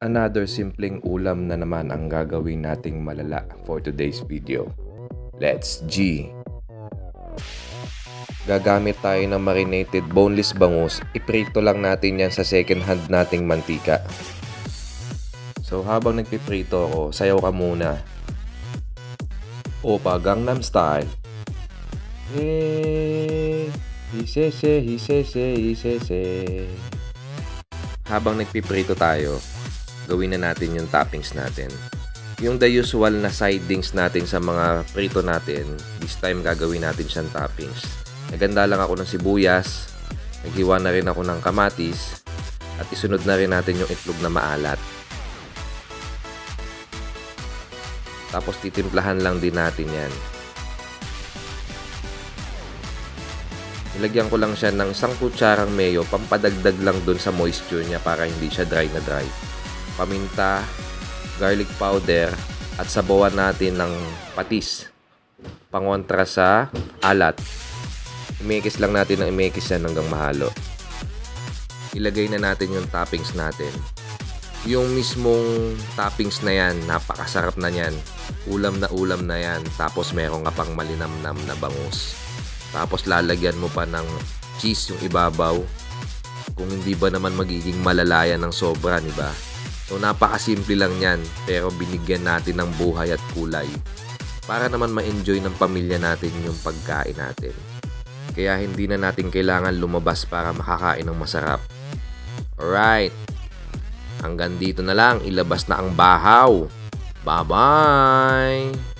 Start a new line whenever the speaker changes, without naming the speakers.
Another simpleng ulam na naman ang gagawin nating malala for today's video. Let's G! Gagamit tayo ng marinated boneless bangus. Iprito lang natin yan sa second hand nating mantika. So habang nagpiprito ako, sayaw ka muna. Opa Gangnam Style. Hisese. Habang nagpiprito tayo, gawin na natin yung toppings natin. Yung the usual na sidings natin sa mga prito natin, this time gagawin natin siyang toppings. Naganda lang ako ng sibuyas, naghiwa na rin ako ng kamatis, at isunod na rin natin yung itlog na maalat. Tapos titimplahan lang din natin yan. Nilagyan ko lang siya ng 1 kutsarang mayo, pampadagdag lang dun sa moisture niya para hindi siya dry na dry. Paminta, garlic powder, at sabawan natin ng patis. Pangontra sa alat. Imekis lang natin ng imekis yan hanggang mahalo. Ilagay na natin yung toppings natin. Yung mismong toppings na yan, napakasarap na yan. Ulam na yan. Tapos meron ka pang malinamnam na bangus. Tapos lalagyan mo pa ng cheese yung ibabaw. Kung hindi ba naman magiging malalayan ng sobra, di ba? So napakasimple lang yan, pero binigyan natin ng buhay at kulay. Para naman ma-enjoy ng pamilya natin yung pagkain natin. Kaya hindi na natin kailangan lumabas para makakain ng masarap. Alright. Hanggang dito na lang, ilabas na ang bahaw. Bye-bye!